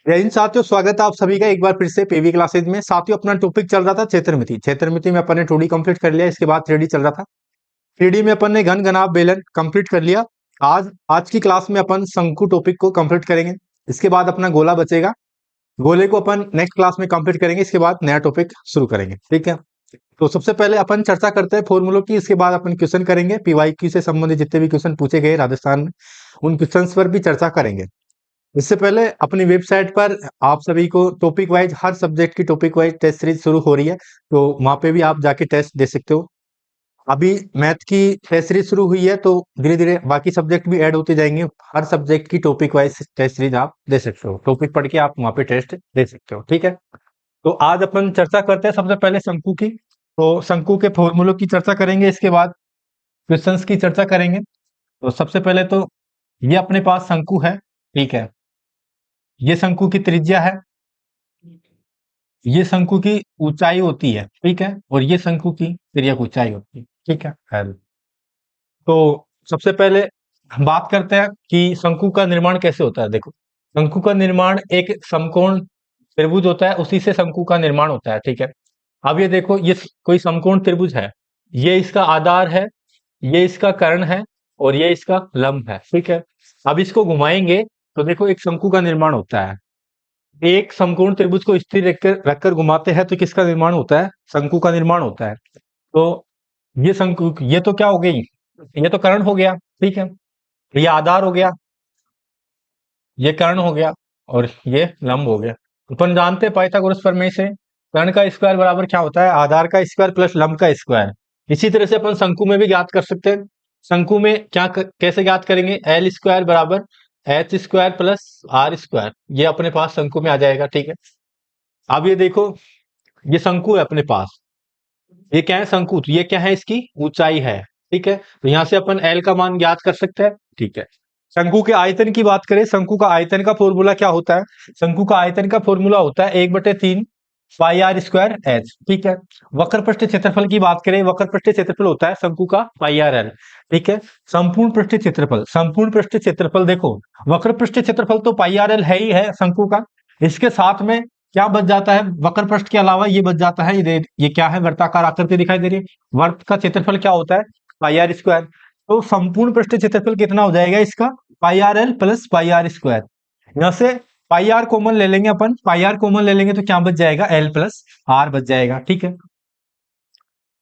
जय हिंद साथियों, स्वागत है आप सभी का एक बार फिर से पीवी क्लासेज में। साथियों, अपना टॉपिक चल रहा था क्षेत्रमिति में अपन ने 2D कंप्लीट कर लिया। इसके बाद 3D चल रहा था। 3D में अपन ने घन घनाभ बेलन कंप्लीट कर लिया। आज आज की क्लास में अपन शंकु टॉपिक को कंप्लीट करेंगे। इसके बाद अपना गोला बचेगा। गोले को अपन नेक्स्ट क्लास में कंप्लीट करेंगे। इसके बाद नया टॉपिक शुरू करेंगे, ठीक है। तो सबसे पहले अपन चर्चा करते हैं फॉर्मूलों की। इसके बाद अपन क्वेश्चन करेंगे। पीवाईक्यू से संबंधित जितने भी क्वेश्चन पूछे गए राजस्थान में, उन क्वेश्चंस पर भी चर्चा करेंगे। इससे पहले अपनी वेबसाइट पर आप सभी को टॉपिक वाइज, हर सब्जेक्ट की टॉपिक वाइज टेस्ट सीरीज शुरू हो रही है, तो वहां पे भी आप जाके टेस्ट दे सकते हो। अभी मैथ की टेस्ट सीरीज शुरू हुई है, तो धीरे धीरे बाकी सब्जेक्ट भी ऐड होते जाएंगे। हर सब्जेक्ट की टॉपिक वाइज टेस्ट सीरीज आप दे सकते हो। टॉपिक पढ़ के आप वहां पे टेस्ट दे सकते हो, ठीक है। तो आज अपन चर्चा करते हैं सबसे पहले शंकु की। तो शंकु के फॉर्मूलों की चर्चा करेंगे, इसके बाद क्वेश्चंस की चर्चा करेंगे। तो सबसे पहले तो ये अपने पास शंकु है, ठीक है। ये शंकु की त्रिज्या है, ये शंकु की ऊंचाई होती है, ठीक है। और ये शंकु की तिर्यक ऊंचाई होती है, ठीक है। L। तो सबसे पहले हम बात करते हैं कि शंकु का निर्माण कैसे होता है। देखो, शंकु का निर्माण एक समकोण त्रिभुज होता है, उसी से शंकु का निर्माण होता है, ठीक है। अब ये देखो, ये कोई समकोण त्रिभुज है, ये इसका आधार है, ये इसका कर्ण है, और ये इसका लंब है, ठीक है। अब इसको घुमाएंगे तो देखो एक शंकु का निर्माण होता है। एक समकोण त्रिभुज को स्थिर रखकर रखकर घुमाते हैं तो किसका निर्माण होता है? शंकु का निर्माण होता है। तो ये शंकु, ये तो क्या हो गई, ये तो कर्ण हो गया, ठीक है। ये आधार हो गया, ये कर्ण हो गया, और ये लंब हो गया। अपन जानते हैं पाइथागोरस प्रमेय से, कर्ण का स्क्वायर बराबर क्या होता है? आधार का स्क्वायर प्लस लंब का स्क्वायर। इसी तरह से अपन शंकु में भी ज्ञात कर सकते हैं। शंकु में कैसे ज्ञात करेंगे? एल स्क्वायर बराबर H square plus R square. ये अपने पास शंकु में आ जाएगा, ठीक है। अब ये देखो, ये शंकु है अपने पास। ये क्या है? शंकु। तो ये क्या है? इसकी ऊंचाई है, ठीक है। तो यहां से अपन एल का मान ज्ञात कर सकते हैं, ठीक है। शंकु के आयतन की बात करें, शंकु का आयतन का फॉर्मूला क्या होता है? शंकु का आयतन का फॉर्मूला होता है 1/3 पाई आर स्क्वायर एच, ठीक है। वक्र पृष्ठ क्षेत्रफल की बात करें, वक्र पृष्ठ क्षेत्रफल होता है शंकु का पाई आर एल, ठीक है। संपूर्ण पृष्ठ क्षेत्रफल, संपूर्ण पृष्ठ क्षेत्रफल देखो, वक्र पृष्ठ क्षेत्रफल तो पाई आर एल है ही है शंकु का। इसके साथ में क्या बच जाता है? वक्र पृष्ठ के अलावा ये बच जाता है, ये क्या है? वर्ताकार आकृति दिखाई दे रही है। वर्त का क्षेत्रफल क्या होता है? Pi R square. तो संपूर्ण पृष्ठ क्षेत्रफल कितना हो जाएगा इसका? Pi R L plus pi R square. यहां से पाई आर कॉमन ले लेंगे अपन, पाई आर कॉमन ले लेंगे तो क्या बच जाएगा? एल प्लस आर बच जाएगा, ठीक है।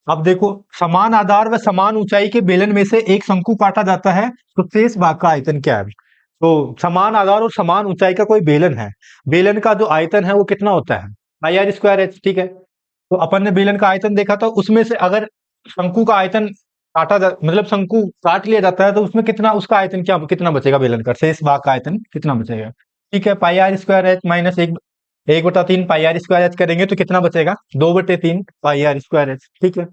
अब देखो, समान आधार व समान ऊंचाई के बेलन में से एक शंकु काटा जाता है तो शेष भाग का आयतन क्या है? तो समान आधार और समान ऊंचाई का कोई बेलन है, बेलन का जो आयतन है वो कितना होता है? पाई आर स्क्वायर एच, ठीक है। तो अपन ने बेलन का आयतन देखा था, उसमें से अगर शंकु का आयतन मतलब शंकु काट लिया जाता है तो उसमें कितना, उसका आयतन क्या कितना बचेगा? बेलन का शेष भाग का आयतन कितना बचेगा? ठीक है, pi R square H minus 1/3 pi R square H करेंगे तो कितना बचेगा? 2/3 पाई आर स्क्वायर एच, ठीक है।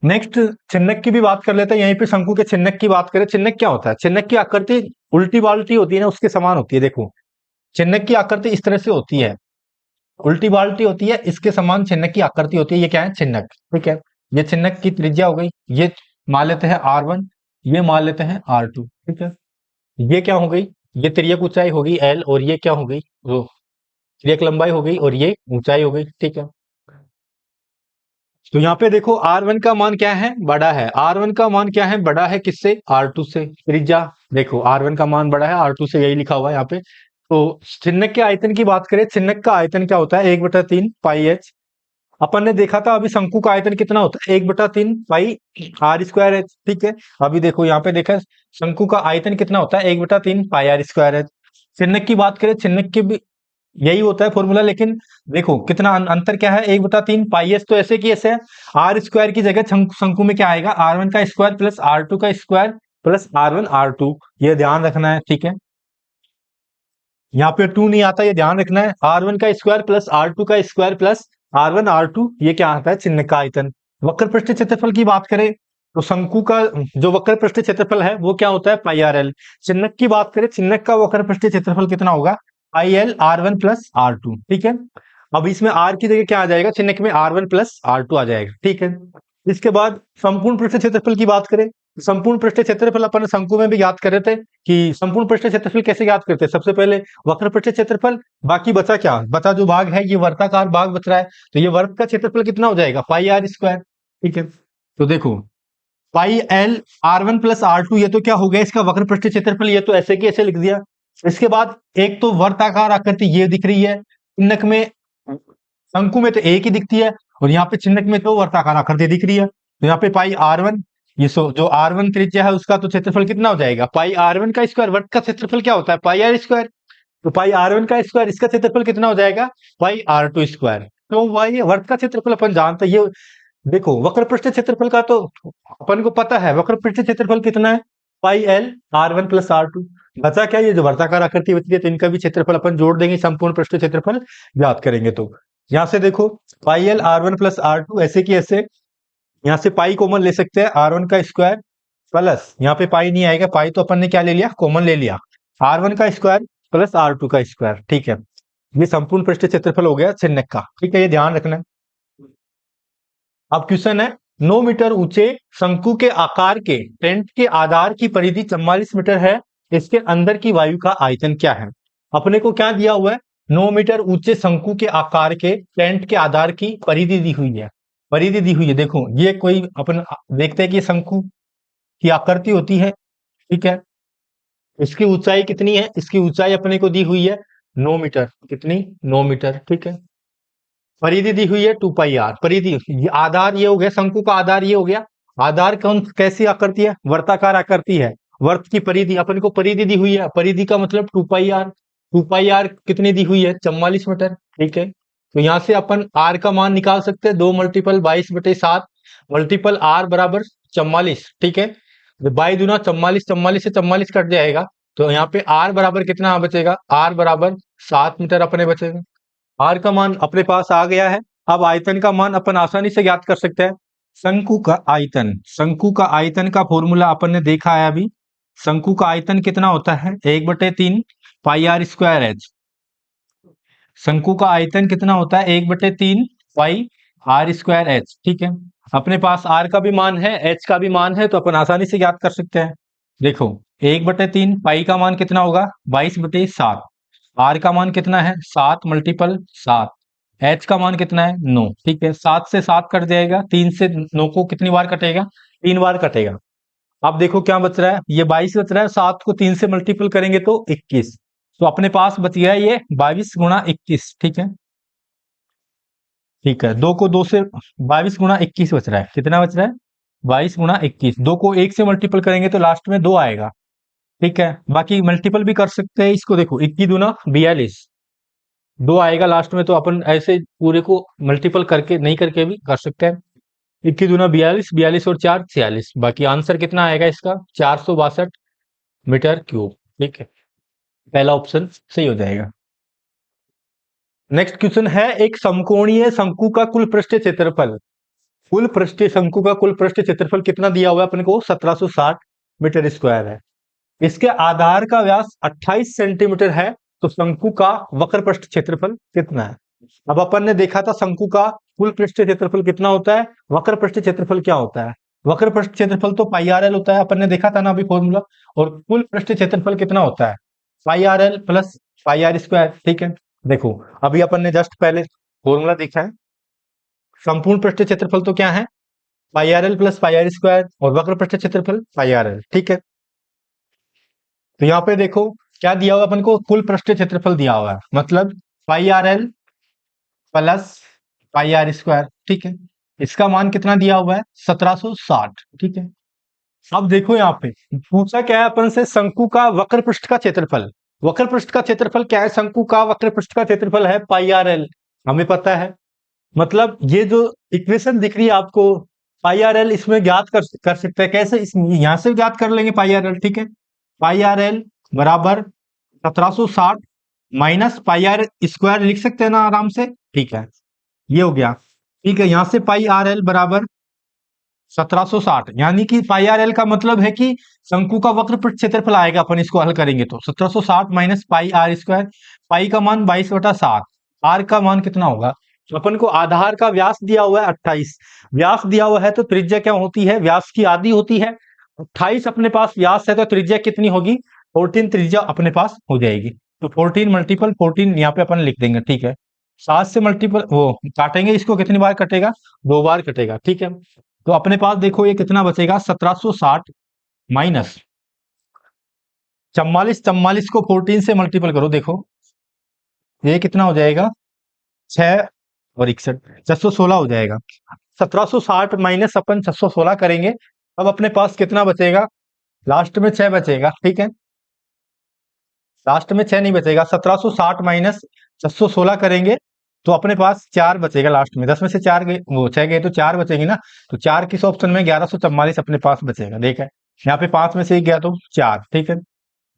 नेक्स्ट, चिन्हक की भी बात कर लेते हैं। यहीं पे शंकु के चिन्हक की बात करें, चिन्हक क्या होता है? चिन्हक की आकृति उल्टी बाल्टी होती है ना, उसके समान होती है। देखो, चिन्हक की आकृति इस तरह से होती है, उल्टी बाल्टी होती है, इसके समान चिन्हक की आकृति होती है। ये क्या है? चिन्हक, ठीक है। ये चिन्हक की त्रिज्या हो गई, ये मान लेते हैं R1, ये मान लेते हैं R2, ठीक है। ये क्या हो गई? ये तिर्यक ऊंचाई होगी L, और ये क्या हो गई? वो तिर्यक लंबाई हो गई, और ये ऊंचाई हो गई, ठीक है। तो यहाँ पे देखो, R1 का मान क्या है? बड़ा है। R1 का मान क्या है? बड़ा है किससे? R2 से। त्रिज्या देखो, R1 का मान बड़ा है R2 से, यही लिखा हुआ है यहाँ पे। तो चिन्हक के आयतन की बात करें, चिन्हक का आयतन क्या होता है? 1/3 पाई एच। अपन ने देखा था अभी शंकु का आयतन कितना होता है? 1/3 पाई आर स्क्वायर एच, ठीक है। अभी देखो यहाँ पे देखा, शंकु का आयतन कितना होता है? 1/3 पाई आर स्क्वायर एच। चिन्हक की बात करें, चिन्हक की भी यही होता है फॉर्मूला, लेकिन देखो कितना अंतर क्या है? 1/3 पाई एस तो ऐसे की ऐसे है, आर स्क्वायर की जगह शंकु में क्या आएगा? R1 का स्क्वायर प्लस R2 का स्क्वायर प्लस R1 R2। ये ध्यान रखना है, ठीक है। यहाँ पे 2 नहीं आता, ये ध्यान रखना है। R1 का स्क्वायर प्लस R2 का स्क्वायर प्लस R1 R2, ये क्या आता है? चिन्ह का आयतन। वक्र पृष्ठ क्षेत्रफल की बात करें तो शंकु का जो वक्र पृष्ठ क्षेत्रफल है वो क्या होता है? Pi R L. चिन्हक की बात करें, चिन्हक का वक्र पृष्ठ क्षेत्रफल कितना होगा? Pi L R1 plus R2, ठीक है। अब इसमें R की जगह क्या आ जाएगा? चिन्हक में R1 प्लस R2 आ जाएगा, ठीक है। इसके बाद संपूर्ण पृष्ठ क्षेत्रफल की बात करें, संपूर्ण पृष्ठीय क्षेत्रफल अपन शंकु में भी याद कर रहे थे कि संपूर्ण पृष्ठीय क्षेत्रफल कैसे याद करते हैं। सबसे पहले वक्र पृष्ठीय क्षेत्रफल, बाकी बचा क्या, बचा जो भाग है ये वर्ताकार भाग बच रहा है, तो ये वर्ग का क्षेत्रफल कितना हो जाएगा, पाई आर स्क्वायर। ठीक है, तो देखो pi L R1 plus R2, ये तो क्या हो गया इसका वक्र पृष्ठीय क्षेत्रफल, ये तो ऐसे की ऐसे लिख दिया। इसके बाद एक तो वर्ताकार आकृति ये दिख रही है, चिन्हक में शंकु में तो एक ही दिखती है, और यहाँ पे चिन्हक में तो वर्ताकार आकृति दिख रही है। तो यहाँ पे पाई R1, ये जो R1 त्रिज्या है उसका तो क्षेत्रफल कितना हो जाएगा, पाई R1 का स्क्वायर। वर्ग का क्षेत्रफल क्या होता है, पाई आर स्क्वायर। तो पाई R1 का स्क्वायर, इसका क्षेत्रफल कितना हो जाएगा, पाई R2 स्क्वायर। तो वही वर्ग का क्षेत्रफल अपन जानते हैं। ये देखो वक्र पृष्ठीय क्षेत्रफल का तो अपन को पता है, वक्र पृष्ठीय क्षेत्रफल कितना है, pi L R1 plus R2। बचा क्या, ये जो वर्ताकार आकृति बची है तो इनका भी क्षेत्रफल अपन जोड़ देंगे, संपूर्ण पृष्ठीय क्षेत्रफल याद करेंगे। तो यहाँ से देखो pi L R1 plus R2, ऐसे की ऐसे, यहाँ से पाई कॉमन ले सकते हैं, R1 का स्क्वायर प्लस यहाँ पे पाई नहीं आएगा, पाई तो अपन ने क्या ले लिया, कॉमन ले लिया, R1 का स्क्वायर प्लस R2 का स्क्वायर। ठीक है, ये संपूर्ण पृष्ठीय क्षेत्रफल हो गया चिन्हक का। ठीक है, ये ध्यान रखना है। अब क्वेश्चन है, 9 मीटर ऊंचे शंकु के आकार के टेंट के आधार की परिधि 44 मीटर है, इसके अंदर की वायु का आयतन क्या है। अपने को क्या दिया हुआ है, 9 मीटर ऊंचे शंकु के आकार के टेंट के आधार की परिधि दी हुई है। परिधि दी हुई है, देखो ये कोई अपन देखते हैं कि शंकु की आकृति होती है। ठीक है, इसकी ऊंचाई कितनी है, इसकी ऊंचाई अपने को दी हुई है 9 मीटर, कितनी, 9 मीटर। ठीक है, परिधि दी हुई है 2 पाई आर। परिधि, ये आधार ये हो गया, शंकु का आधार ये हो गया। आधार कौन कैसी आकृति है, वर्ताकार आकृति है। वर्त की परिधि, अपन को परिधि दी हुई है, परिधि का मतलब 2 पाई आर। 2 पाई आर कितनी दी हुई है, 44 मीटर। ठीक है, तो यहाँ से अपन आर का मान निकाल सकते हैं, 2 मल्टीपल 22/7 मल्टीपल आर बराबर 44। ठीक है, बाई दूना 44, 44 से 44 कट जाएगा, तो यहाँ पे आर बराबर कितना बचेगा, आर बराबर 7 मीटर अपने बचेगा। आर का मान अपने पास आ गया है। अब आयतन का मान अपन आसानी से ज्ञात कर सकते हैं। शंकु का आयतन, शंकु का आयतन का फॉर्मूला अपन ने देखा है अभी। शंकु का आयतन कितना होता है, 1/3 पाई आर स्क्वायर एच। शंकु का आयतन कितना होता है, 1/3 पाई आर स्क्वायर एच। ठीक है, अपने पास आर का भी मान है, एच का भी मान है, तो अपन आसानी से ज्ञात कर सकते हैं। देखो 1/3 पाई का मान कितना होगा, 22/7। आर का मान कितना है, 7 मल्टीपल 7। एच का मान कितना है, 9। ठीक है, 7 से 7 कट जाएगा, 3 से 9 को कितनी बार कटेगा, 3 बार कटेगा। अब देखो क्या बच रहा है, ये 22 बच रहा है, 7 को 3 से मल्टीपल करेंगे तो 21। तो अपने पास बच गया ये 22 गुणा 21। ठीक है, ठीक है, 2 को 2 से 22 गुणा 21 बच रहा है, कितना बच रहा है, 22 गुणा 21। 2 को 1 से मल्टीपल करेंगे तो लास्ट में 2 आएगा। ठीक है, बाकी मल्टीपल भी कर सकते हैं इसको, देखो 21 दूना 42, 2 आएगा लास्ट में, तो अपन ऐसे पूरे को मल्टीपल करके नहीं करके भी कर सकते हैं। 21 दूना 42, 42 और 4 46, बाकी आंसर कितना आएगा इसका, 462 मीटर क्यूब। ठीक है, पहला ऑप्शन सही हो जाएगा। नेक्स्ट क्वेश्चन है, एक समकोणीय शंकु का कुल पृष्ठीय क्षेत्रफल, कुल पृष्ठीय शंकु का कुल पृष्ठीय क्षेत्रफल कितना दिया हुआ है अपने को, 1760 मीटर स्क्वायर है। इसके आधार का व्यास 28 सेंटीमीटर है, तो शंकु का वक्र पृष्ठ क्षेत्रफल कितना है। अब अपन ने देखा था शंकु का कुल पृष्ठ क्षेत्रफल कितना होता है, वक्र पृष्ठ क्षेत्रफल क्या होता है। वक्र पृष्ठ क्षेत्रफल तो पाई आर एल होता है, अपन ने देखा था ना अभी फॉर्मूला। और कुल पृष्ठ क्षेत्रफल कितना होता है, pi R L plus pi R square. ठीक है, देखो अभी अपन ने जस्ट पहले फॉर्मूला देखा है। संपूर्ण पृष्ठ क्षेत्रफल तो क्या है, pi R L plus pi R square, और वक्र पृष्ठ क्षेत्रफल पाई आर एल। ठीक है, तो यहाँ पे देखो क्या दिया हुआ अपन को, कुल पृष्ठीय क्षेत्रफल दिया हुआ है, मतलब pi R L plus pi R square. ठीक है, इसका मान कितना दिया हुआ है, 1760। ठीक है, अब देखो यहाँ पे पूछा क्या है अपन से, शंकु का वक्र पृष्ठ का क्षेत्रफल। वक्र पृष्ठ का क्षेत्रफल क्या है, शंकु का वक्र पृष्ठ का क्षेत्रफल है पाई आर एल, हमें पता है। मतलब ये जो इक्वेशन दिख रही है आपको, पाई आर एल इसमें ज्ञात कर सकते हैं कैसे, इस यहाँ से ज्ञात कर लेंगे पाई आर एल। ठीक है, पाई आर एल बराबर 1760 माइनस पाई आर स्क्वायर लिख सकते हैं ना आराम से। ठीक है, ये हो गया। ठीक है, यहां से पाई आर एल बराबर 1760, यानी कि पाई आर एल का मतलब है कि शंकु का वक्र पृष्ठ क्षेत्रफल आएगा, अपन इसको हल करेंगे तो 1760 माइनस पाई आर स्क्वायर। पाई का मान 22/7, आर का मान कितना होगा, तो अपन को आधार का व्यास दिया हुआ है 28, व्यास दिया हुआ है तो त्रिज्या क्या होती है, व्यास की आधी होती है। 28 अपने पास व्यास है तो त्रिज्या कितनी होगी? 14 त्रिज्या अपने पास हो जाएगी। तो 14 मल्टीपल 14 यहाँ पे अपन लिख देंगे, ठीक है। 7 से मल्टीपल वो काटेंगे, इसको कितनी बार कटेगा? 2 बार कटेगा, ठीक है। तो अपने पास देखो ये कितना बचेगा? 1760 माइनस 44, 44 को 14 से मल्टीपल करो, देखो ये कितना हो जाएगा? 6 और 61, 616 हो जाएगा। 1760 माइनस अपन 616 करेंगे, अब अपने पास कितना बचेगा? लास्ट में 6 बचेगा, ठीक है। लास्ट में 6 नहीं बचेगा, 1760 माइनस 616 करेंगे तो अपने पास 4 बचेगा लास्ट में। 10 में से 4 गए, वो 6 गए तो 4 बचेंगे ना। तो 4 किस ऑप्शन में? 1144 अपने पास बचेगा, देखा है। यहाँ पे 5 में से 1 गया तो 4, ठीक है।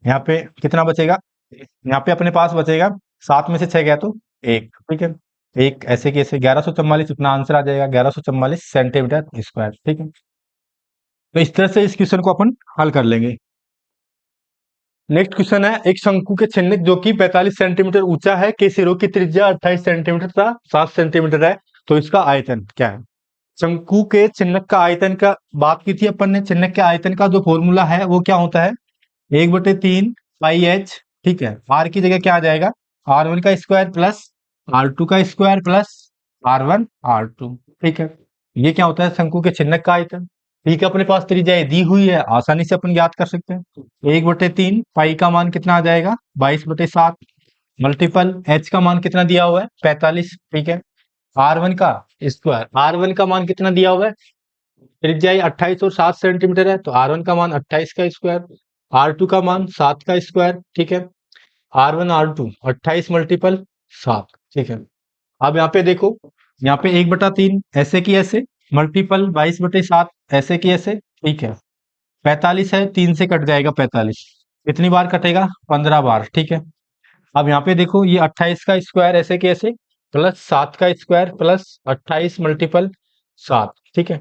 यहाँ पे कितना बचेगा? यहाँ पे अपने पास बचेगा 7 में से 6 गया तो 1, ठीक है। एक ऐसे कैसे 1144 इतना आंसर आ जाएगा, 1144 सेंटीमीटर स्क्वायर, ठीक है। तो इस तरह से इस क्वेश्चन को अपन हल कर लेंगे। नेक्स्ट क्वेश्चन है, एक शंकु के छिन्नक जो कि 45 सेंटीमीटर ऊंचा है के सिरों की त्रिज्या 28 सेंटीमीटर तथा 7 सेंटीमीटर है, तो इसका आयतन क्या है? शंकु के छिन्नक का आयतन का बात की थी अपन ने। छिन्नक के आयतन का जो फॉर्मूला है वो क्या होता है? 1/3 पाई एच, ठीक है। आर की जगह क्या आ जाएगा? R1 का स्क्वायर प्लस R2 का स्क्वायर प्लस R1 R2, ठीक है। ये क्या होता है? शंकु के छिन्नक का आयतन, ठीक है। अपने पास त्रिज्या दी हुई है, आसानी से अपन ज्ञात कर सकते हैं। 1/3 पाई का मान कितना आ जाएगा? 22/7 मल्टीपल एच का मान कितना दिया हुआ है? 45, ठीक है। R1 का स्क्वायर, R1 का मान कितना दिया हुआ है? त्रिज्या 28 और 7 सेंटीमीटर है, तो R1 का मान 28 का स्क्वायर, R2 का मान 7 का स्क्वायर, ठीक है। R1 R2 28 मल्टीपल 7, ठीक है। अब यहाँ पे देखो, यहाँ पे 1/3 ऐसे की ऐसे मल्टीपल 22/7 ऐसे की ऐसे, ठीक है। 45 है, 3 से कट जाएगा 45, कितनी बार कटेगा? 15 बार, ठीक है। अब यहाँ पे देखो ये 28 का स्क्वायर ऐसे के ऐसे प्लस 7 का स्क्वायर प्लस 28 मल्टीपल 7, ठीक है।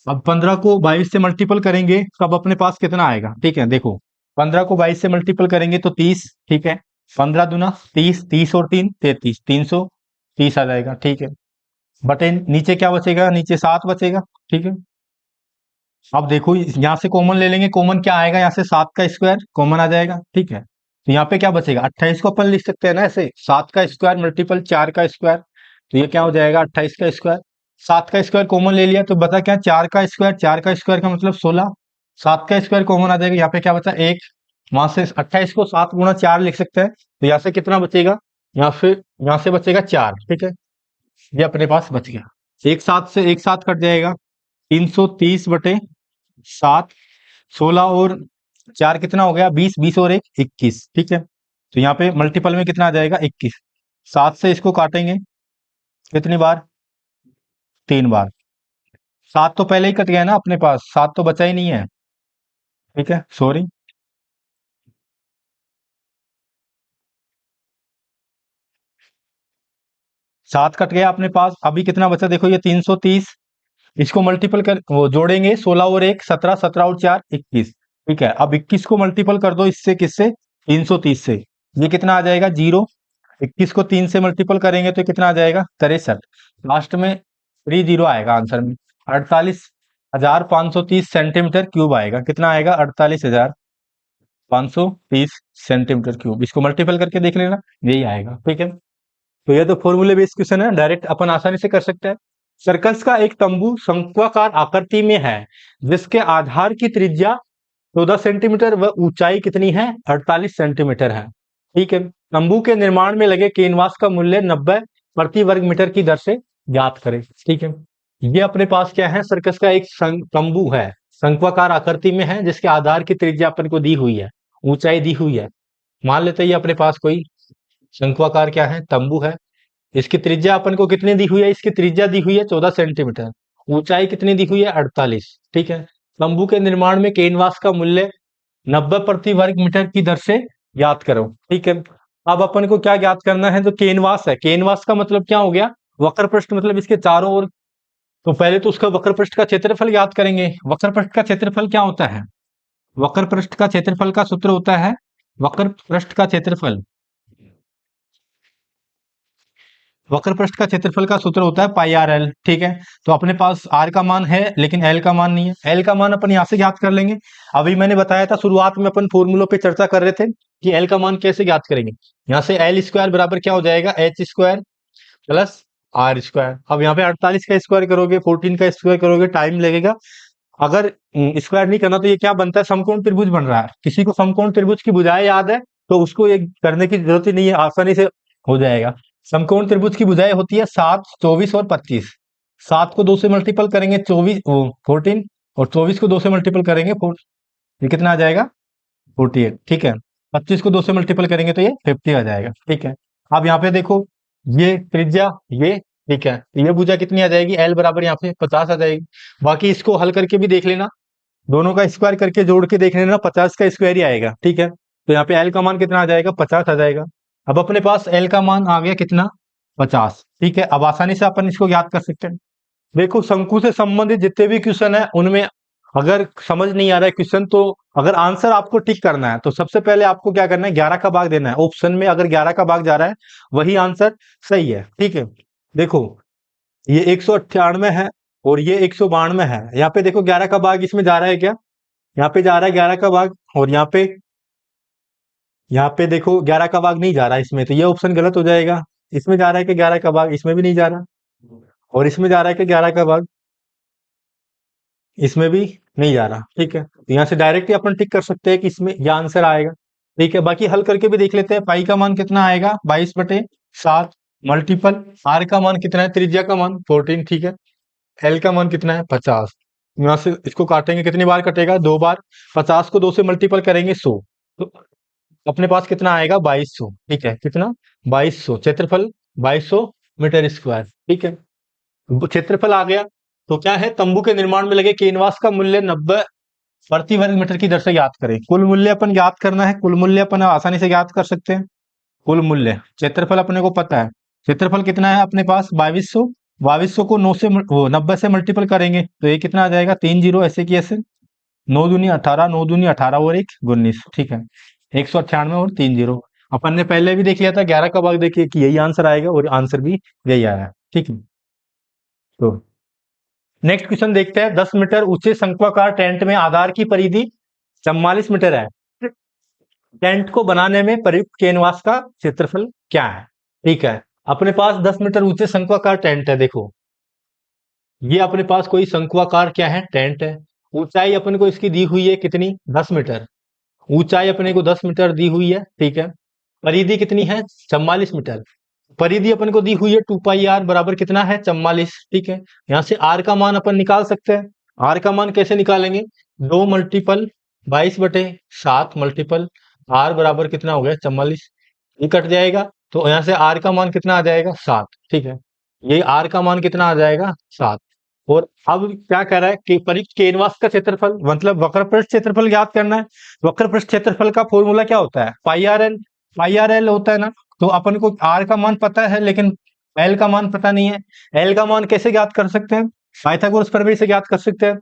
अब 15 को 22 से मल्टीपल करेंगे तब अपने पास कितना आएगा? ठीक है, देखो 15 को 22 से मल्टीपल करेंगे तो 30, ठीक है। 15 दूना 30, 30 और 3 33, 330 आ जाएगा, ठीक है। बटे नीचे क्या बचेगा? नीचे 7 बचेगा, ठीक है। अब देखो यहाँ से कॉमन ले लेंगे, कॉमन क्या आएगा? यहाँ से 7 का स्क्वायर कॉमन आ जाएगा, ठीक है। तो यहाँ पे क्या बचेगा? 28 को अपन लिख सकते हैं ना ऐसे, 7 का स्क्वायर मल्टीपल 4 का स्क्वायर, तो ये क्या हो जाएगा? 28 का स्क्वायर। 7 का स्क्वायर कॉमन ले लिया तो बता क्या? 4 का स्क्वायर, 4 का स्क्वायर का मतलब 16, 7 का स्क्वायर कॉमन आ जाएगा। यहाँ पे क्या बचा? 1, वहां से 28 को 7 गुणा 4 लिख सकते हैं, तो यहाँ से कितना बचेगा? यहाँ से बचेगा 4, ठीक है। ये अपने पास बच गया। एक साथ से एक साथ कट जाएगा, 330/7, 16 और 4 कितना हो गया? 20, 20 और 1 21, ठीक है। तो यहाँ पे मल्टीपल में कितना आ जाएगा? 21। 7 से इसको काटेंगे कितनी बार? 3 बार। 7 तो पहले ही कट गया ना अपने पास, 7 तो बचा ही नहीं है, ठीक है, सॉरी। 7 कट गया अपने पास, अभी कितना बचा? देखो ये 330, इसको मल्टीपल कर वो जोड़ेंगे, 16 और 1 17, 17 और 4 21, ठीक है। अब 21 को मल्टीपल कर दो इससे, किससे? 330 से। ये कितना आ जाएगा? 0। 21 को 3 से मल्टीपल करेंगे तो कितना आ जाएगा? 63। लास्ट में 30 आएगा आंसर में, 48,530 सेंटीमीटर क्यूब आएगा। कितना आएगा? 48,530 सेंटीमीटर क्यूब। इसको मल्टीपल करके देख लेना, यही आएगा, ठीक है। तो ये तो फॉर्मूले बेस्ड क्वेश्चन है, डायरेक्ट अपन आसानी से कर सकते हैं। सर्कस का एक तंबू शंक्वाकार आकृति में है जिसके आधार की त्रिज्या 14 सेंटीमीटर व ऊंचाई कितनी है? 48 सेंटीमीटर है, ठीक है। तंबू के निर्माण में लगे कैनवास का मूल्य 90 प्रति वर्ग मीटर की दर से ज्ञात करें, ठीक है। ये अपने पास क्या है? सर्कस का एक तंबू है, शंक्वाकार आकृति में है, जिसके आधार की त्रिज्या अपन को दी हुई है, ऊंचाई दी हुई है। मान लेते हैं ये अपने पास कोई शंक्वाकार क्या है? तंबू है। इसकी त्रिज्या अपन को कितनी दी हुई है? इसकी त्रिज्या दी हुई है 14 सेंटीमीटर, ऊंचाई कितनी दी हुई है? 48, ठीक है। तंबू के निर्माण में कैनवास का मूल्य 90 प्रति वर्ग मीटर की दर से ज्ञात करो, ठीक है। अब अपन को क्या ज्ञात करना है? जो कैनवास है, कैनवास का मतलब क्या हो गया? वक्र पृष्ठ, मतलब इसके चारों ओर। तो पहले तो उसका वक्र पृष्ठ का क्षेत्रफल ज्ञात करेंगे। वक्र पृष्ठ का क्षेत्रफल क्या होता है? वक्र पृष्ठ का क्षेत्रफल का सूत्र होता है, वक्र पृष्ठ का क्षेत्रफल वक्र पृष्ठ का क्षेत्रफल का सूत्र होता है पाई आर एल, ठीक है। तो अपने पास आर का मान है लेकिन एल का मान नहीं है। एल का मान अपन यहाँ से ज्ञात कर लेंगे। अभी मैंने बताया था शुरुआत में अपन फॉर्मूलों पे चर्चा कर रहे थे कि एल का मान कैसे ज्ञात करेंगे। यहाँ से एल स्क्वायर बराबर क्या हो जाएगा, H square plus R square. अब यहाँ पे 48 का स्क्वायर करोगे, 14 का स्क्वायर करोगे, टाइम लगेगा। अगर स्क्वायर नहीं करना तो ये क्या बनता है, समकोण त्रिभुज बन रहा है। किसी को समकोण त्रिभुज की भुजाएं याद है तो उसको ये करने की जरूरत ही नहीं है, आसानी से हो जाएगा। समकोण त्रिभुज की भुजाएं होती है 7, 24 और 25। 7 को 2 से मल्टीपल करेंगे 24 14, और 24 को 2 से मल्टीपल करेंगे 4, ये कितना आ जाएगा 48, ठीक है। 25 को 2 से मल्टीपल करेंगे तो ये 50 आ जाएगा, ठीक है। अब यहाँ पे देखो ये त्रिज्या, ये ठीक है, ये भुजा कितनी आ जाएगी, एल बराबर यहाँ पे 50 आ जाएगी। बाकी इसको हल करके भी देख लेना, दोनों का स्क्वायर करके जोड़ के देख लेना, 50 का स्क्वायर ही आएगा, ठीक है। तो यहाँ पे एल का मान कितना आ जाएगा, 50 आ जाएगा। अब अपने पास एल का मान आ गया कितना, 50, ठीक है। अब आसानी से अपन इसको ज्ञात कर सकते हैं। देखो शंकु से संबंधित जितने भी क्वेश्चन है उनमें अगर समझ नहीं आ रहा है क्वेश्चन, तो अगर आंसर आपको टिक करना है तो सबसे पहले आपको क्या करना है, 11 का भाग देना है। ऑप्शन में अगर 11 का भाग जा रहा है वही आंसर सही है, ठीक है। देखो ये 198 है और ये 192 है। यहाँ पे देखो 11 का भाग इसमें जा रहा है क्या, यहाँ पे जा रहा है 11 का भाग, और यहाँ पे देखो 11 का भाग नहीं जा रहा है इसमें, तो ये ऑप्शन गलत हो जाएगा। इसमें जा रहा है कि 11 का भाग, इसमें भी नहीं जा रहा, और इसमें जा रहा है कि 11 का भाग, इसमें भी नहीं जा रहा, ठीक है। तो यहाँ से डायरेक्ट ही अपन टिक कर सकते हैं कि इसमें यह आंसर आएगा, ठीक है। बाकी हल करके भी देख लेते हैं। पाई का मान कितना आएगा, 22/7 मल्टीपल आर का मान कितना है, त्रिज्या का मान 14, ठीक है। एल का मान कितना है, 50। यहाँ से इसको काटेंगे, कितनी बार कटेगा, 2 बार। 50 को 2 से मल्टीपल करेंगे 100, तो अपने पास कितना आएगा, 2200, ठीक है। कितना, 2200, क्षेत्रफल 2200 मीटर स्क्वायर, ठीक है। क्षेत्रफल आ गया। तो क्या है, तंबू के निर्माण में लगे कैनवास का मूल्य 90 प्रति वर्ग मीटर की दर से ज्ञात करें। कुल मूल्य अपन ज्ञात करना है, कुल मूल्य अपन आसानी से ज्ञात कर सकते हैं। कुल मूल्य, क्षेत्रफल अपने को पता है, क्षेत्रफल कितना है अपने पास 2200। 2200 को 9 से 90 से मल्टीपल करेंगे तो ये कितना आ जाएगा, 3 जीरो ऐसे की ऐसे, 9 दूनी 18, 9 दूनी 18 और 1 19, ठीक है। 198 और 3 जीरो। अपन ने पहले भी देख लिया था 11 का भाग देखिए कि यही आंसर आएगा, और आंसर भी यही आया है, ठीक है। तो नेक्स्ट क्वेश्चन देखते हैं। 10 मीटर ऊंचे शंक्वाकार टेंट में आधार की परिधि 44 मीटर है। टेंट को बनाने में प्रयुक्त कैनवास का क्षेत्रफल क्या है, ठीक है। अपने पास 10 मीटर ऊंचे शंक्वाकार टेंट है। देखो ये अपने पास कोई शंक्वाकार क्या है, टेंट है। ऊंचाई अपने को इसकी दी हुई है कितनी, 10 मीटर। ऊंचाई अपने को 10 मीटर दी हुई है, ठीक है। परिधि कितनी है, 44 मीटर। परिधि अपन को दी हुई है 2πr बराबर कितना है, 44, ठीक है। यहाँ से आर का मान अपन निकाल सकते हैं। आर का मान कैसे निकालेंगे, 2 मल्टीपल 22/7 मल्टीपल आर बराबर कितना हो गया, 44, ये कट जाएगा। तो यहाँ से आर का मान कितना आ जाएगा, 7, ठीक है। ये आर का मान कितना आ जाएगा, 7। और अब क्या कह रहा है कि परिक्त कैनवास का क्षेत्रफल मतलब वक्र पृष्ठ क्षेत्रफल ज्ञात करना है। वक्र पृष्ठ क्षेत्रफल का फॉर्मूला क्या होता है, पाई आर एल, पाई आर एल होता है ना। तो अपन को आर का मान पता है लेकिन एल का मान पता नहीं है। एल का मान कैसे ज्ञात कर सकते हैं, पाइथागोरस प्रमेय से ज्ञात कर सकते हैं।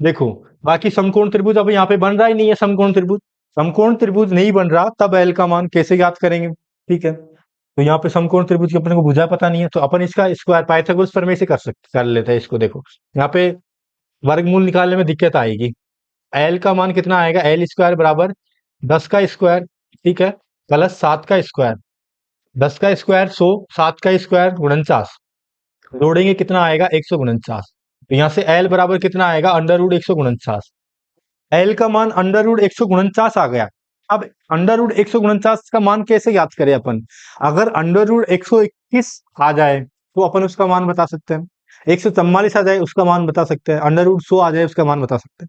देखो बाकी समकोण त्रिभुज अब यहाँ पे बन रहा ही नहीं है, समकोण त्रिभुज, समकोण त्रिभुज नहीं बन रहा, तब एल का मान कैसे ज्ञात करेंगे, ठीक है। तो यहाँ पे समकोण त्रिभुज की अपने को भुजा पता नहीं है, तो अपन इसका स्क्वायर पाइथागोरस प्रमेय से कर लेते हैं इसको। देखो यहाँ पे वर्गमूल निकालने में दिक्कत आएगी। एल का मान कितना आएगा, एल स्क्वायर बराबर 10 का स्क्वायर, ठीक है, प्लस 7 का स्क्वायर। 10 का स्क्वायर 100, 7 का स्क्वायर 49, जोड़ेंगे कितना आएगा, 149। तो यहाँ से एल बराबर कितना आएगा, √149। एल का मान √149 आ गया। अब √149 का मान कैसे याद करें अपन, अगर √121 आ जाए तो अपन उसका मान बता सकते हैं। 144 आ जाए उसका मान बता सकते हैं, √100 आ जाए उसका मान बता सकते हैं।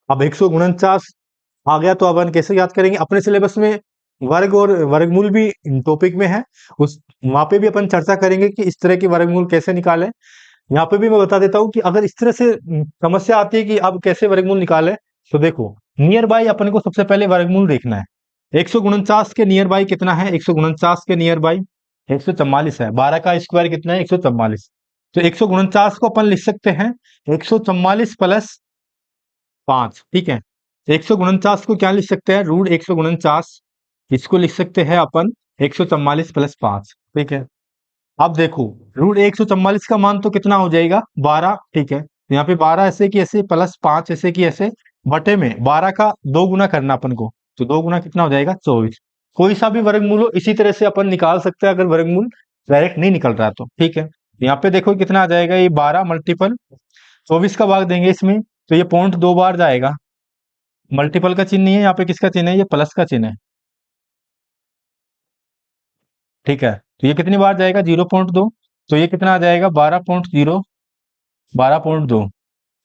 अब 149 आ गया तो अपन कैसे याद करेंगे, अपने सिलेबस में वर्ग और वर्गमूल भी टॉपिक में है, उस वहां पे भी अपन चर्चा करेंगे कि इस तरह के वर्गमूल कैसे निकालें। यहाँ पे भी मैं बता देता हूँ कि अगर इस तरह से समस्या आती है कि अब कैसे वर्गमूल निकालें, तो देखो नियर बाई अपन को सबसे पहले वर्गमूल देखना है। 149 के नियर बाई कितना है, 149 के नियर बाई 144 है। 12 का स्क्वायर कितना है, 144। तो 149 को अपन लिख सकते हैं 144 प्लस 5, ठीक है। 149 को क्या लिख सकते हैं, √149, इसको लिख सकते हैं अपन 144 प्लस 5, ठीक है। अब देखो, रूट 144 का मान तो कितना हो जाएगा 12, ठीक है। तो यहाँ पे 12 ऐसे की ऐसे प्लस 5 ऐसे की ऐसे बटे में 12 का 2 गुना करना अपन को, तो 2 गुना कितना हो जाएगा 24। कोई सा भी वर्गमूल हो इसी तरह से अपन निकाल सकते हैं, अगर वर्गमूल डायरेक्ट नहीं निकल रहा तो, ठीक है। यहाँ पे देखो कितना आ जाएगा, ये 12 मल्टीपल 24 का भाग देंगे इसमें, तो ये पॉइंट 2 बार जाएगा। मल्टीपल का चिन्ह नहीं है यहाँ पे, किसका चिन्ह है, ये प्लस का चिन्ह है, ठीक है। तो ये कितनी बार जाएगा 0.2, तो ये कितना आ जाएगा 12.0, 12.2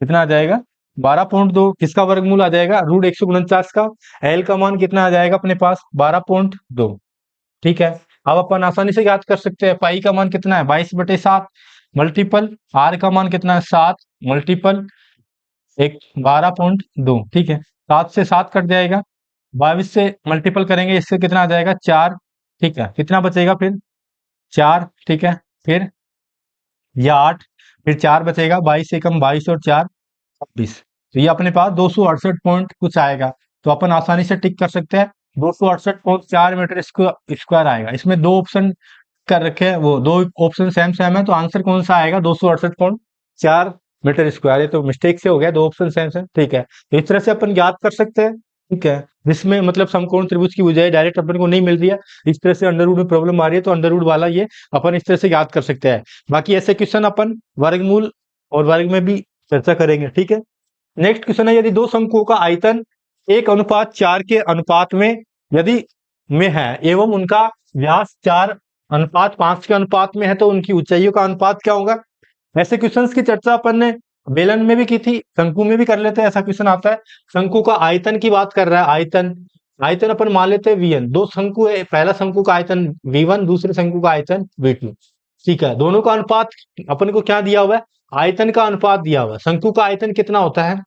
कितना आ जाएगा 12.2, किसका वर्गमूल आ जाएगा रूट 149 का। एल का मान कितना आ जाएगा अपने पास 12.2, ठीक है। अब अपन आसानी से याद कर सकते हैं, पाई का मान कितना है 22/7 मल्टीपल आर का मान कितना है 7 मल्टीपल एक 12.2, ठीक है। 7 से 7 कट जाएगा, 22 से मल्टीपल करेंगे इससे कितना आ जाएगा 4, ठीक है। कितना बचेगा फिर 4, ठीक है। फिर ये 8, फिर 4 बचेगा, 22 से कम 22 और 4 26, तो ये अपने पास 268 पॉइंट कुछ आएगा। तो अपन आसानी से टिक कर सकते हैं 268.4 मीटर स्क्वायर आएगा। इसमें दो ऑप्शन कर रखे हैं, वो दो ऑप्शन सेम सेम है, तो आंसर कौन सा आएगा 268.4 मीटर स्क्वायर। ये तो मिस्टेक से हो गया, दो ऑप्शन सेम सेम, ठीक है। तो इस तरह से अपन याद कर सकते हैं, ठीक है। जिसमें मतलब समकोण त्रिभुज की भुजाएं डायरेक्ट अपन को नहीं मिल रही है, इस तरह से अंडर रूट में प्रॉब्लम आ रही है, तो अंडर रूट वाला ये अपन इस तरह से याद कर सकते हैं। बाकी ऐसे क्वेश्चन अपन वर्गमूल और वर्ग में भी चर्चा करेंगे, ठीक है। नेक्स्ट क्वेश्चन है, यदि दो शंकुओं का आयतन 1:4 के अनुपात में यदि में है एवं उनका व्यास 4:5 के अनुपात में है, तो उनकी ऊंचाइयों का अनुपात क्या होगा। ऐसे क्वेश्चंस की चर्चा अपन ने बेलन में भी की थी, शंकु में भी कर लेते हैं। ऐसा क्वेश्चन आता है, शंकु का आयतन की बात कर रहा है, आयतन आयतन अपन मान लेते हैं V1, दो शंकु है, पहला शंकु का आयतन V1, दूसरे शंकु का आयतन V2, ठीक है। दोनों का अनुपात अपन को क्या दिया हुआ है, आयतन का अनुपात दिया हुआ है। शंकु का आयतन कितना होता है,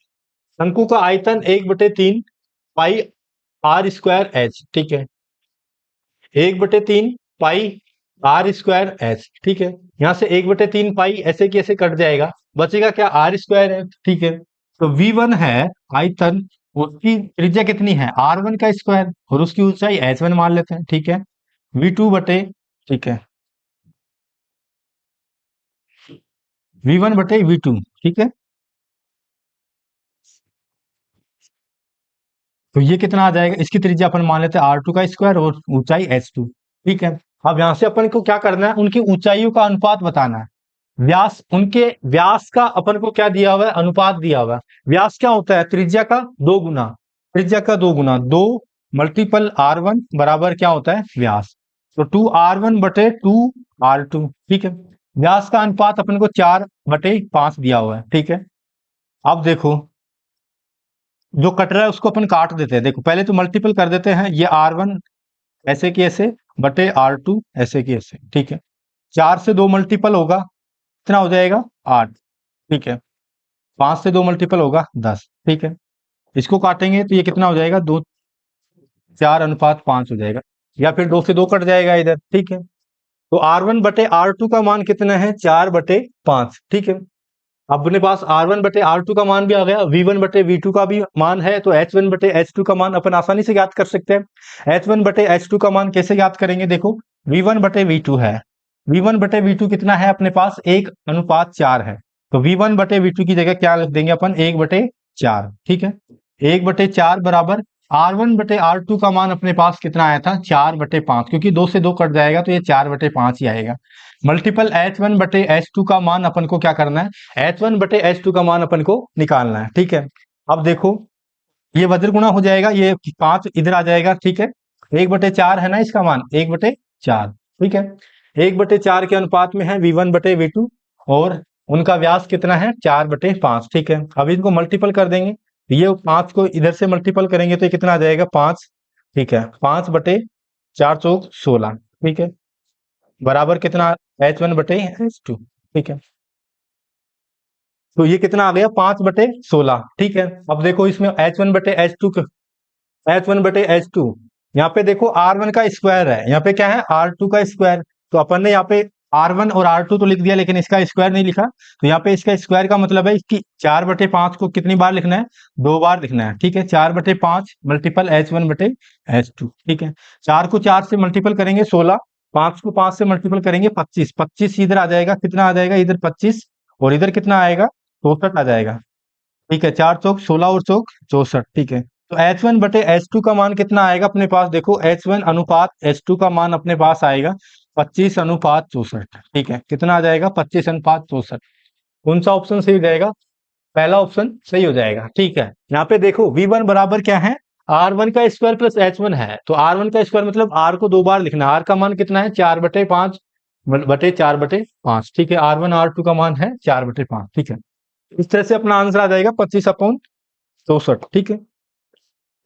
शंकु का आयतन 1/3 पाई आर स्क्वायर एच, ठीक है। 1/3 पाई आर स्क्वायर एच, ठीक है। यहां से 1/3 पाई ऐसे की ऐसे कट जाएगा, बचेगा क्या आर स्क्वायर एच, ठीक है। तो V1 है आयतन, उसकी त्रिज्या कितनी है R1 का स्क्वायर, और उसकी ऊंचाई H1 मान लेते हैं, ठीक है। V2 बटे, ठीक है, V1 बटे V2, ठीक है। तो ये कितना आ जाएगा, इसकी त्रिज्या अपन मान लेते हैं R2 का स्क्वायर और ऊंचाई H2, ठीक है। अब यहां से अपन को क्या करना है, उनकी ऊंचाइयों का अनुपात बताना है। व्यास, उनके व्यास का अपन को क्या दिया हुआ है, अनुपात दिया हुआ है। व्यास क्या होता है, त्रिज्या का 2 गुना, त्रिज्या का 2 गुना 2 मल्टीपल R1 बराबर क्या होता है व्यास, तो 2R1 बटे 2R2, ठीक है। व्यास का अनुपात अपन को 4/5 दिया हुआ है, ठीक है। अब देखो, जो कट रहा है उसको अपन काट देते हैं। देखो पहले तो मल्टीपल कर देते हैं, ये R1 ऐसे की ऐसे बटे R2 ऐसे की ऐसे, ठीक है। 4 से 2 मल्टीपल होगा, कितना हो जाएगा 8, ठीक है। 5 से 2 मल्टीपल होगा 10, ठीक है। इसको काटेंगे तो ये कितना हो जाएगा 2 4:5 हो जाएगा, या फिर 2 से 2 कट जाएगा इधर, ठीक है। तो R1 बटे R2 का मान कितना है 4/5, ठीक है। अब अपने पास R1 बटे R2 का मान भी आ गया, V1 बटे V2 का भी मान है, तो H1 बटे H2 का मान अपन आसानी से याद कर सकते हैं। H1 बटे H2 का मान कैसे याद करेंगे, देखो V1 बटे V2 है, V1 बटे V2 कितना है अपने पास 1:4 है, तो V1 बटे V2 की जगह क्या लिख देंगे अपन 1/4, ठीक है। 1/4 बराबर R1 बटे R2 का मान अपने पास कितना आया था 4/5, क्योंकि 2 से 2 कट जाएगा तो ये 4/5 ही आएगा। मल्टीपल H1 बटे H2 का मान अपन को क्या करना है, H1 बटे H2 का मान अपन को निकालना है, ठीक है। अब देखो ये वज्र गुणा हो जाएगा, ये 5 इधर आ जाएगा, ठीक है। 1/4 है ना इसका मान 1/4, ठीक है। 1/4 के अनुपात में है V1 बटे V2, और उनका व्यास कितना है 4/5, ठीक है। अब इनको मल्टीपल कर देंगे, ये 5 को इधर से मल्टीपल करेंगे तो ये कितना आ जाएगा 5, ठीक है। 5/4 चौक 16, ठीक है, बराबर कितना H1 बटे H2, ठीक है। तो ये कितना आ गया 5/16, ठीक है। अब देखो इसमें H1 बटे H2, H1 बटे H2, यहाँ पे देखो R1 का स्क्वायर है, यहाँ पे क्या है R2 का स्क्वायर, तो अपन ने यहाँ पे R1 और R2 तो लिख दिया, लेकिन इसका स्क्वायर नहीं लिखा। तो यहाँ पे इसका स्क्वायर का मतलब है इसकी 4/5 को कितनी बार लिखना है, 2 बार लिखना है, ठीक है। 4/5 मल्टीपल H1 बटे H2, ठीक है। 4 को 4 से मल्टीपल करेंगे 16, 5 को 5 से मल्टीपल करेंगे 25, 25 इधर आ जाएगा, कितना आ जाएगा इधर 25 और इधर कितना आएगा 64 आ जाएगा। ठीक है, 4 चौक 16 और चौक 64। ठीक है, तो H1 बटे H2 का मान कितना आएगा अपने पास, देखो H1 अनुपात H2 का मान अपने पास आएगा 25 अनुपात 64। ठीक है, कितना आ जाएगा 25 अनुपात 64। कौन सा ऑप्शन सही हो जाएगा, पहला ऑप्शन सही हो जाएगा। ठीक है, यहाँ पे देखो V1 बराबर क्या है, R1 का स्क्वायर प्लस H1 है, तो R1 का स्क्वायर मतलब R को 2 बार लिखना है। R का मान कितना है 4/5 बटे 4/5। ठीक है, R1 R2 का मान है 4/5। ठीक है, इस तरह से अपना आंसर आ जाएगा 25/64। ठीक है,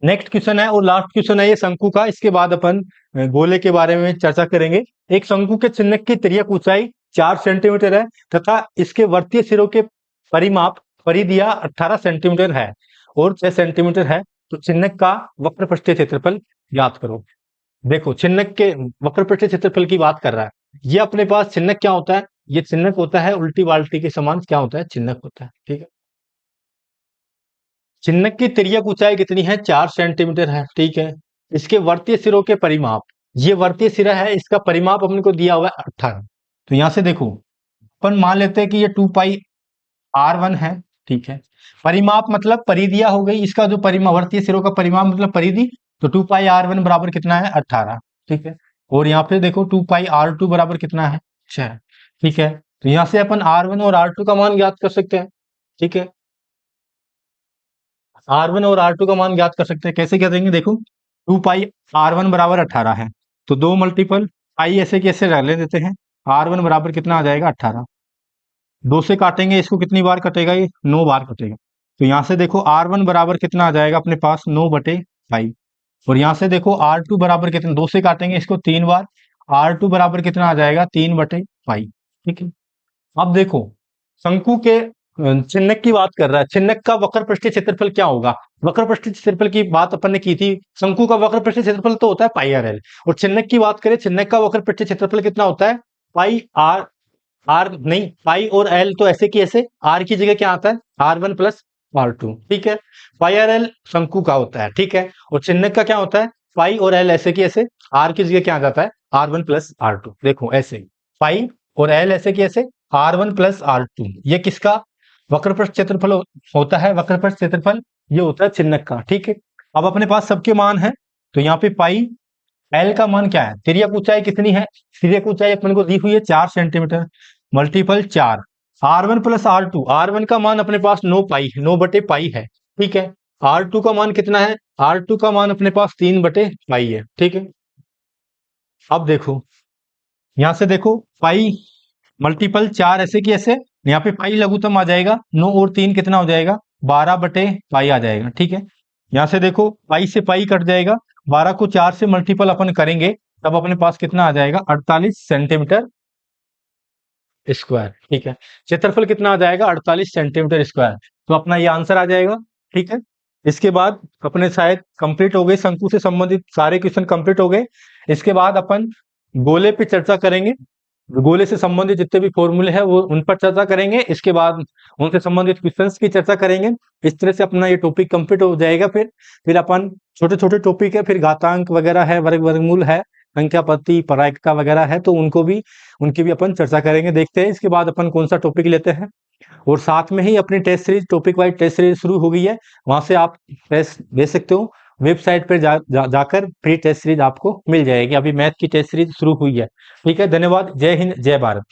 नेक्स्ट क्वेश्चन है और लास्ट क्वेश्चन है ये शंकु का। इसके बाद अपन गोले के बारे में चर्चा करेंगे। एक शंकु के चिन्हक की तिर्यक ऊंचाई 4 सेंटीमीटर है तथा इसके वर्तीय सिरों के परिमाप परिधिया 18 सेंटीमीटर है और 6 सेंटीमीटर है, तो चिन्हक का वक्र पृष्ठीय क्षेत्रफल ज्ञात करो। देखो, चिन्हक के वक्र पृष्ठीय क्षेत्रफल की बात कर रहा है। ये अपने पास चिन्हक क्या होता है, ये चिन्हक होता है उल्टी बाल्टी के समान क्या होता है, चिन्हक होता है। ठीक है, चिन्हक की तिर्यक ऊंचाई कितनी है 4 सेंटीमीटर है। ठीक है, इसके वर्तीय सिरों के परिमाप, ये वर्तीय सिरा है, इसका परिमाप अपने को दिया हुआ है 18। तो यहां से देखो अपन मान लेते हैं कि ये 2πr1 है। ठीक है, परिमाप मतलब परिधिया हो गई, इसका जो परिमाप वर्तीय सिरों का परिमाप मतलब परिधि, तो 2πr1 बराबर कितना है 18। ठीक है, और यहाँ पे देखो 2πr2 बराबर कितना है 6। ठीक है, तो यहाँ से अपन R1 और R2 का मान ज्ञात कर सकते हैं। ठीक है, R1 और R2 का मान ज्ञात कर सकते हैं, कैसे क्या देंगे, देखो 2πr1 बराबर 18 है, तो 2 मल्टीपल पाई ऐसे कैसे रह देते हैं, R1 बराबर कितना आ जाएगा 18। 2 से काटेंगे इसको, कितनी बार कटेगा ये 9 बार कटेगा। तो यहाँ से देखो R1 बराबर कितना आ जाएगा अपने पास 9/5। और यहाँ से देखो R2 बराबर कितना, 2 से काटेंगे इसको 3 बार, R2 बराबर कितना आ जाएगा 3/5। ठीक है, अब देखो शंकु के चिन्हक की बात कर रहा है, चिन्हक का वक्र पृष्ठीय क्षेत्रफल क्या होगा। वक्र पृष्ठीय क्षेत्रफल की बात अपन ने की थी, शंकु का वक्र पृष्ठीय क्षेत्रफल तो होता है πr_l, और चिन्हक की बात करें, चिन्हक का वक्र पृष्ठीय क्षेत्रफल कितना होता है πr, आर नहीं, पाई और एल तो ऐसे की ऐसे, आर की जगह क्या आता है R1 प्लस R2। ठीक है, πr_l शंकु का होता है। ठीक है, और चिन्हक का क्या होता है पाई और एल ऐसे की ऐसे, आर की जगह क्या आ जाता है R1 प्लस R2। देखो ऐसे पाई और एल ऐसे की ऐसे, R1 प्लस R2, ये किसका वक्र पृष्ठ क्षेत्रफल होता है, वक्र पृष्ठ क्षेत्रफल ये होता है चिन्हक का। ठीक है, अब अपने पास सबके मान है, तो यहाँ पे पाई एल का मान क्या है, तिर्यक ऊंचाई कितनी है, तिर्यक ऊंचाई अपने को दी हुई है 4 centimetre multiple 4, R1 plus R2, R1 का मान अपने पास 9/π है। ठीक है, R2 का मान कितना है, R2 का मान अपने पास 3/π है। ठीक है, अब देखो यहां से देखो पाई मल्टीपल 4 ऐसे की ऐसे, यहाँ पे पाई लघुत्तम आ जाएगा, 9 और 3 कितना हो जाएगा 12/π आ जाएगा। ठीक है, यहाँ से देखो पाई से पाई कट जाएगा, 12 को 4 से मल्टीपल अपन करेंगे तब अपने पास कितना आ जाएगा 48 सेंटीमीटर स्क्वायर। ठीक है, क्षेत्रफल कितना आ जाएगा 48 सेंटीमीटर स्क्वायर, तो अपना ये आंसर आ जाएगा। ठीक है, इसके बाद अपने शायद कंप्लीट हो गए, शंकु से संबंधित सारे क्वेश्चन कंप्लीट हो गए। इसके बाद अपन गोले पे चर्चा करेंगे, गोले से संबंधित जितने भी फॉर्मूले हैं वो उन पर चर्चा करेंगे। इसके बाद उनसे संबंधित क्वेश्चंस की चर्चा करेंगे। इस तरह से अपना ये टॉपिक कंप्लीट हो जाएगा। फिर अपन छोटे छोटे टॉपिक है, फिर घातांक वगैरह है, वर्ग वर्गमूल है, संख्यापत्ति प्रायिकता वगैरह है, तो उनकी भी अपन चर्चा करेंगे। देखते हैं इसके बाद अपन कौन सा टॉपिक लेते हैं। और साथ में ही अपनी test series, topic wise test series शुरू हो गई है, वहां से आप टेस्ट दे सकते हो। वेबसाइट पर जाकर फ्री टेस्ट सीरीज आपको मिल जाएगी। अभी मैथ की टेस्ट सीरीज शुरू हुई है। ठीक है, धन्यवाद। जय हिंद, जय भारत।